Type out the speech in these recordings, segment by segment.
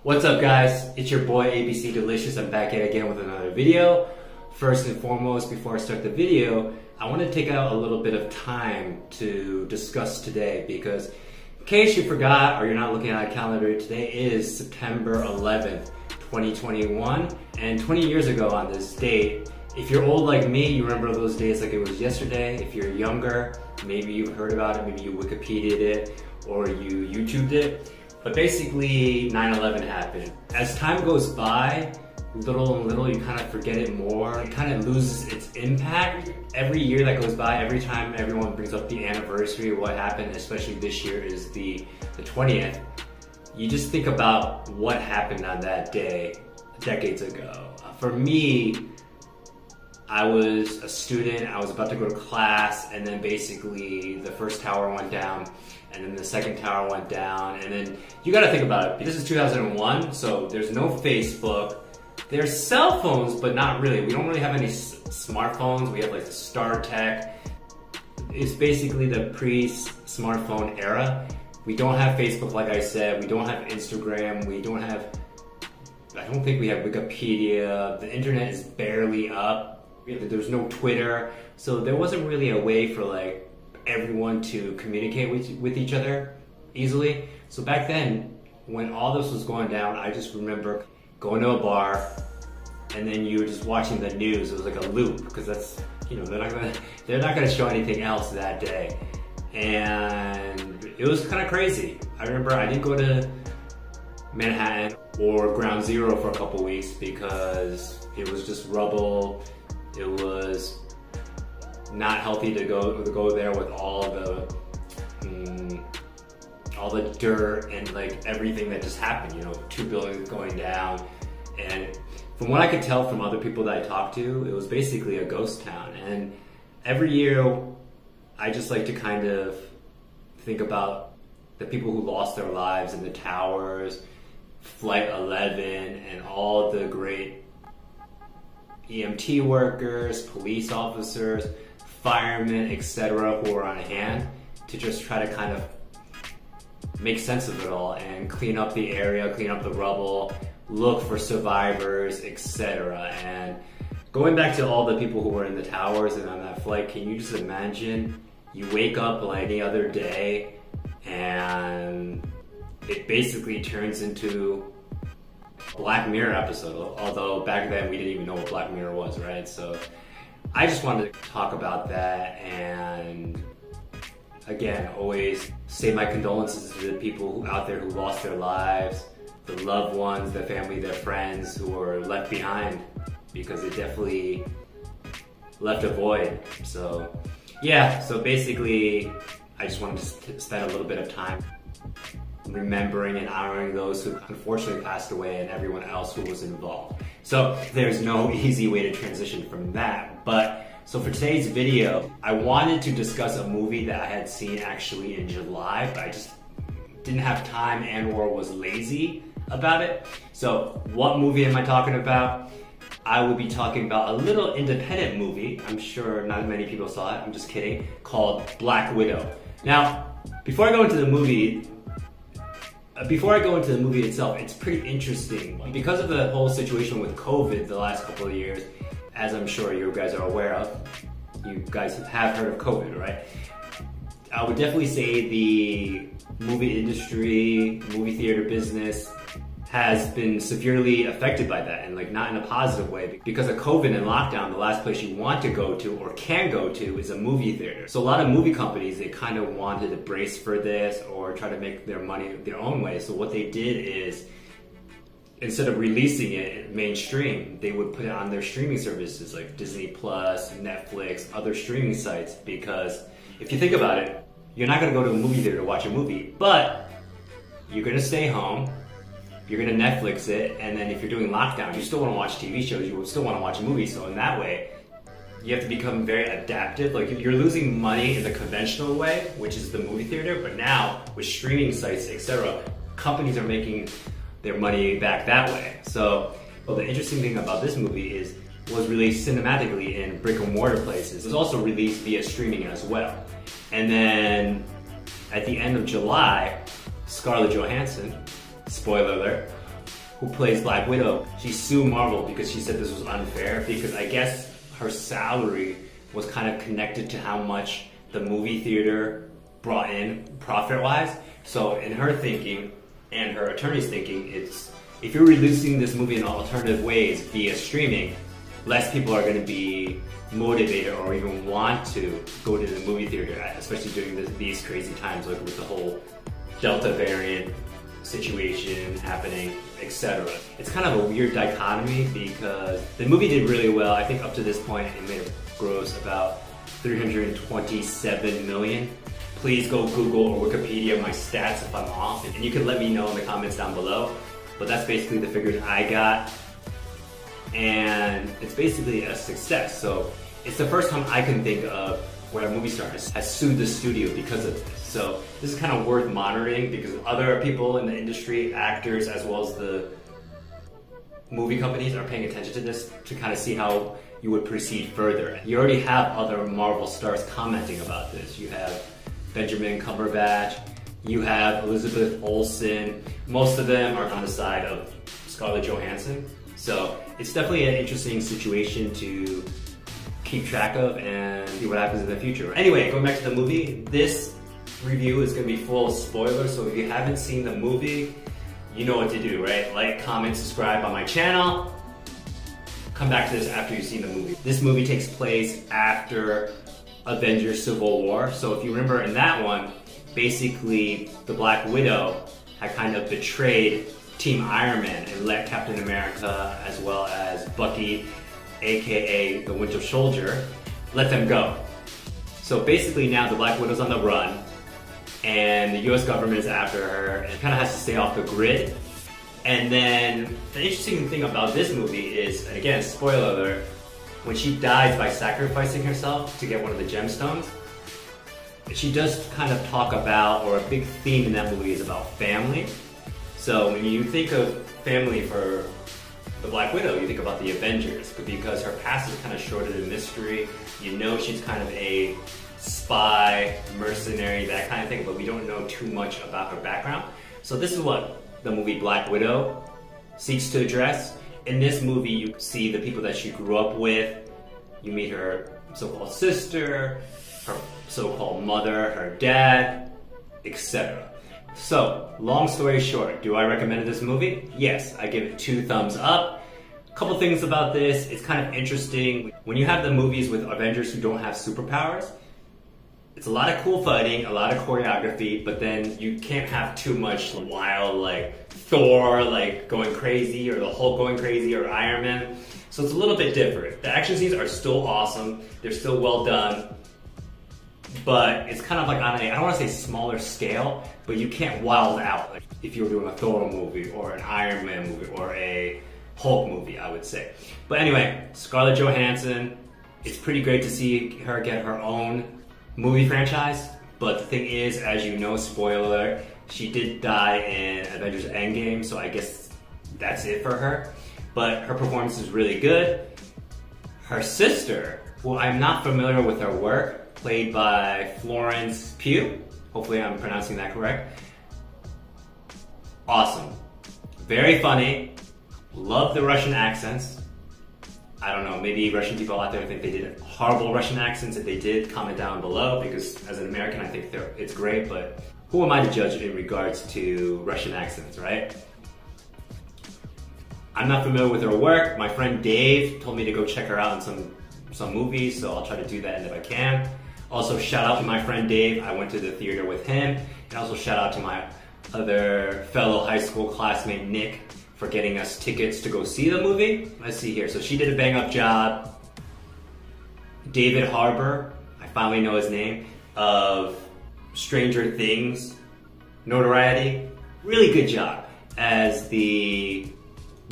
What's up guys, it's your boy ABC Delicious. I'm back yet again with another video. First and foremost, before I start the video, I want to take out a little bit of time to discuss today because in case you forgot or you're not looking at a calendar, today is September 11th, 2021, and 20 years ago on this date, if you're old like me, you remember those days like it was yesterday. If you're younger, maybe you've heard about it, maybe you Wikipedia'd it or you YouTubed it. But basically, 9/11 happened. As time goes by, little and little, you kind of forget it more. It kind of loses its impact. Every year that goes by, every time everyone brings up the anniversary of what happened, especially this year is the 20th, you just think about what happened on that day decades ago. For me, I was a student, I was about to go to class, and then basically the first tower went down, and then the second tower went down, and then you gotta think about it. This is 2001, so there's no Facebook. There's cell phones, but not really. We don't really have any smartphones. We have like the StarTech. It's basically the pre-smartphone era. We don't have Facebook, like I said. We don't have Instagram. I don't think we have Wikipedia. The internet is barely up. There's no Twitter, so there wasn't really a way for like everyone to communicate with each other easily. So back then, when all this was going down, I just remember going to a bar, and then you were just watching the news. It was like a loop because that's, you know, they're not gonna show anything else that day, and it was kind of crazy. I remember I didn't go to Manhattan or Ground Zero for a couple weeks because it was just rubble. It was not healthy to go there with all the dirt and like everything that just happened. You know, 2 buildings going down, and from what I could tell from other people that I talked to, it was basically a ghost town. And every year, I just like to kind of think about the people who lost their lives in the towers, Flight 11, and all the great EMT workers, police officers, firemen, etc., who are on hand to just try to kind of make sense of it all and clean up the area, clean up the rubble, look for survivors, etc. And going back to all the people who were in the towers and on that flight, can you just imagine you wake up like any other day and it basically turns into Black Mirror episode, although back then we didn't even know what Black Mirror was, right? So I just wanted to talk about that, and again, always say my condolences to the people out there who lost their lives, the loved ones, their family, their friends who were left behind, because it definitely left a void. So yeah, so basically I just wanted to spend a little bit of time remembering and honoring those who unfortunately passed away and everyone else who was involved. So there's no easy way to transition from that. But so for today's video, I wanted to discuss a movie that I had seen actually in July, but I just didn't have time and or was lazy about it. So what movie am I talking about? I will be talking about a little independent movie. I'm sure not many people saw it, I'm just kidding, called Black Widow. Now, before I go into the movie itself, it's pretty interesting. Because of the whole situation with COVID the last couple of years, as I'm sure you guys are aware of, you guys have heard of COVID, right? I would definitely say the movie industry, movie theater business has been severely affected by that, and like not in a positive way. Because of COVID and lockdown, the last place you want to go to or can go to is a movie theater. So a lot of movie companies, they kind of wanted to brace for this or try to make their money their own way. So what they did is, instead of releasing it mainstream, they would put it on their streaming services like Disney Plus, Netflix, other streaming sites. Because if you think about it, you're not gonna go to a movie theater to watch a movie, but you're gonna stay home, you're gonna Netflix it, and then if you're doing lockdown, you still wanna watch TV shows, you still wanna watch a movie. So in that way, you have to become very adaptive. Like you're losing money in the conventional way, which is the movie theater, but now with streaming sites, etc., companies are making their money back that way. So, well, the interesting thing about this movie is it was released cinematically in brick and mortar places. It was also released via streaming as well. And then at the end of July, Scarlett Johansson, spoiler alert, who plays Black Widow, she sued Marvel because she said this was unfair, because I guess her salary was kind of connected to how much the movie theater brought in profit-wise. So in her thinking, and her attorney's thinking, it's if you're releasing this movie in alternative ways via streaming, less people are going to be motivated or even want to go to the movie theater, especially during these crazy times, like with the whole Delta variant situation happening, etc. It's kind of a weird dichotomy because the movie did really well. I think up to this point it made a gross about 327 million. Please go Google or Wikipedia my stats if I'm off, and you can let me know in the comments down below. But that's basically the figures I got, and it's basically a success. So it's the first time I can think of where a movie star has sued the studio because of this. So this is kind of worth monitoring because other people in the industry, actors as well as the movie companies, are paying attention to this to kind of see how you would proceed further. You already have other Marvel stars commenting about this. You have Benjamin Cumberbatch, you have Elizabeth Olsen. Most of them are on the side of Scarlett Johansson. So it's definitely an interesting situation to keep track of and see what happens in the future. Anyway, going back to the movie, this review is going to be full of spoilers, so if you haven't seen the movie, you know what to do, right? Like, comment, subscribe on my channel. Come back to this after you've seen the movie. This movie takes place after Avengers Civil War, so if you remember in that one, basically the Black Widow had kind of betrayed Team Iron Man and let Captain America as well as Bucky, aka the Winter Soldier, let them go. So basically now the Black Widow's on the run and the US government is after her and kind of has to stay off the grid. And then the interesting thing about this movie is, and again, spoiler alert, when she dies by sacrificing herself to get one of the gemstones, she does kind of talk about, or a big theme in that movie is about family. So when you think of family for the Black Widow, you think about the Avengers, but because her past is kind of shrouded in mystery, you know she's kind of a spy, mercenary, that kind of thing, but we don't know too much about her background. So this is what the movie Black Widow seeks to address. In this movie, you see the people that she grew up with. You meet her so-called sister, her so-called mother, her dad, etc. So, long story short, do I recommend this movie? Yes, I give it 2 thumbs up. A couple things about this, it's kind of interesting. When you have the movies with Avengers who don't have superpowers, it's a lot of cool fighting, a lot of choreography, but then you can't have too much wild, like Thor like going crazy, or the Hulk going crazy, or Iron Man. So it's a little bit different. The action scenes are still awesome, they're still well done, but it's kind of like on a, I don't want to say smaller scale, but you can't wild out like if you were doing a Thor movie or an Iron Man movie or a Hulk movie, I would say. But anyway, Scarlett Johansson, it's pretty great to see her get her own movie franchise, but the thing is, as you know, spoiler alert, she did die in Avengers Endgame, so I guess that's it for her. But her performance is really good. Her sister, who I'm not familiar with her work, played by Florence Pugh, hopefully I'm pronouncing that correct. Awesome. Very funny. Love the Russian accents. I don't know, maybe Russian people out there think they did horrible Russian accents. If they did, comment down below, because as an American I think it's great, but who am I to judge in regards to Russian accents, right? I'm not familiar with her work. My friend Dave told me to go check her out in some movies, so I'll try to do that if I can. Also, shout out to my friend Dave. I went to the theater with him. And also shout out to my other fellow high school classmate, Nick, for getting us tickets to go see the movie. Let's see here. So she did a bang up job. David Harbour, I finally know his name, of Stranger Things notoriety. Really good job as the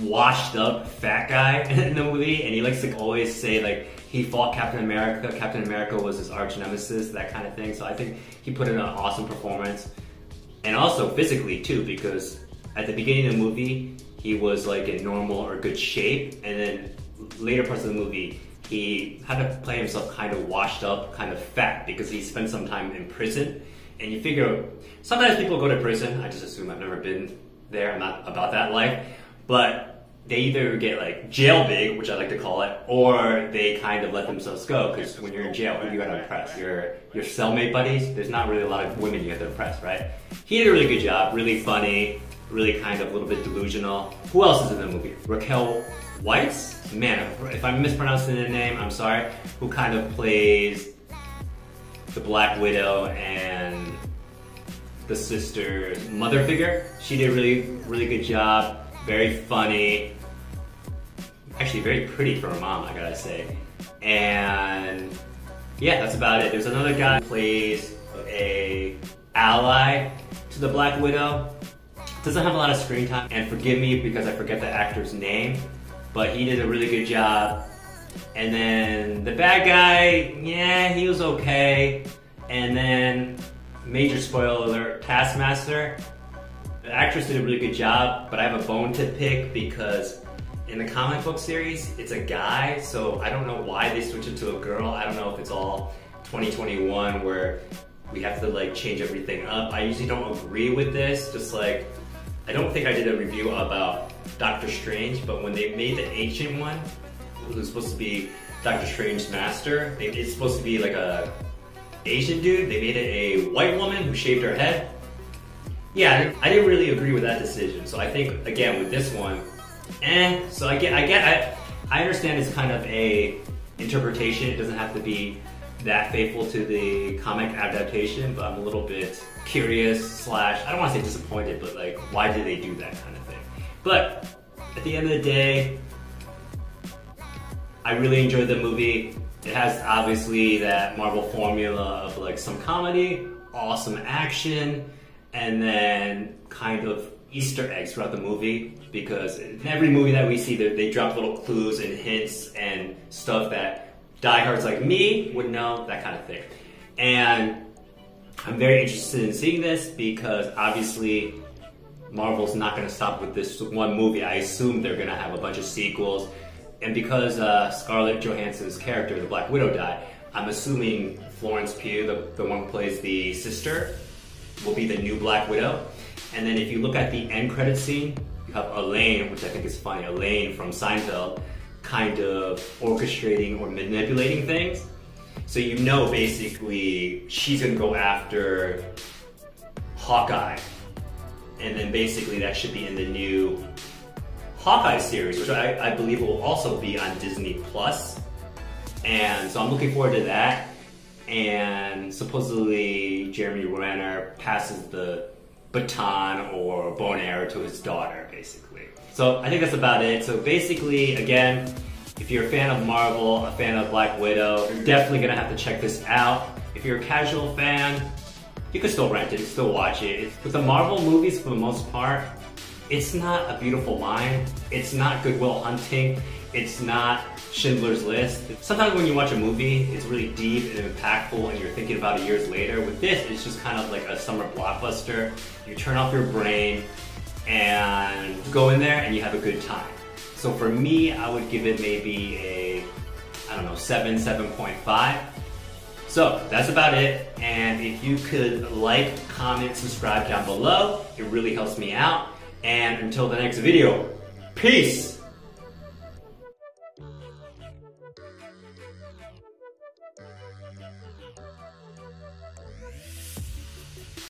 washed up fat guy in the movie, and he likes to always say like he fought Captain America. Captain America was his arch nemesis, that kind of thing. So I think he put in an awesome performance, and also physically too, because at the beginning of the movie he was like in normal or good shape, and then later parts of the movie he had to play himself kind of washed up, kind of fat, because he spent some time in prison. And you figure sometimes people go to prison, I just assume, I've never been there, I'm not about that life. But they either get like jail big, which I like to call it, or they kind of let themselves go. Because when you're in jail, who do you gotta impress? Your cellmate buddies. There's not really a lot of women you have to impress, right? He did a really good job, really funny, really kind of a little bit delusional. Who else is in the movie? Raquel Weisz? Man, if I'm mispronouncing the name, I'm sorry. Who kind of plays the Black Widow and the sister's mother figure. She did a really good job. Very funny. Actually very pretty for her mom, I gotta say. And yeah, that's about it. There's another guy who plays a ally to the Black Widow. Doesn't have a lot of screen time, and forgive me because I forget the actor's name, but he did a really good job. And then the bad guy, yeah, he was okay. And then, major spoiler alert, Taskmaster. The actress did a really good job, but I have a bone to pick because in the comic book series, it's a guy, so I don't know why they switched it to a girl. I don't know if it's all 2021 where we have to like change everything up. I usually don't agree with this, just like, I don't think I did a review about Doctor Strange, but when they made the ancient one, it was supposed to be Doctor Strange's master. It's supposed to be like a Asian dude. They made it a white woman who shaved her head. Yeah, I didn't really agree with that decision. So I think, again, with this one, so I understand it's kind of a interpretation. It doesn't have to be that faithful to the comic adaptation, but I'm a little bit curious / I don't want to say disappointed, but like, why did they do that kind of thing? But at the end of the day, I really enjoyed the movie. It has obviously that Marvel formula of like some comedy, awesome action, and then kind of Easter eggs throughout the movie, because in every movie that we see, they drop little clues and hints and stuff that diehards like me would know, that kind of thing. And I'm very interested in seeing this because obviously Marvel's not going to stop with this one movie. I assume they're going to have a bunch of sequels. And because Scarlett Johansson's character, the Black Widow, died, I'm assuming Florence Pugh, the one who plays the sister, will be the new Black Widow. And then if you look at the end credit scene, you have Elaine, which I think is funny, Elaine from Seinfeld, kind of orchestrating or manipulating things. So you know basically she's gonna go after Hawkeye. And then basically that should be in the new Hawkeye series, which I believe will also be on Disney Plus. And so I'm looking forward to that. And supposedly Jeremy Renner passes the baton or bow and arrow to his daughter, basically. So I think that's about it. So basically, again, if you're a fan of Marvel, a fan of Black Widow, you're definitely gonna have to check this out. If you're a casual fan, you can still rent it, you can still watch it. With the Marvel movies, for the most part, it's not A Beautiful Mind, it's not Good Will Hunting, it's not Schindler's List. Sometimes when you watch a movie, it's really deep and impactful and you're thinking about it years later. With this, it's just kind of like a summer blockbuster. You turn off your brain and go in there and you have a good time. So for me, I would give it maybe a, I don't know, 7, 7.5. So that's about it. And if you could like, comment, subscribe down below, it really helps me out. And until the next video, peace!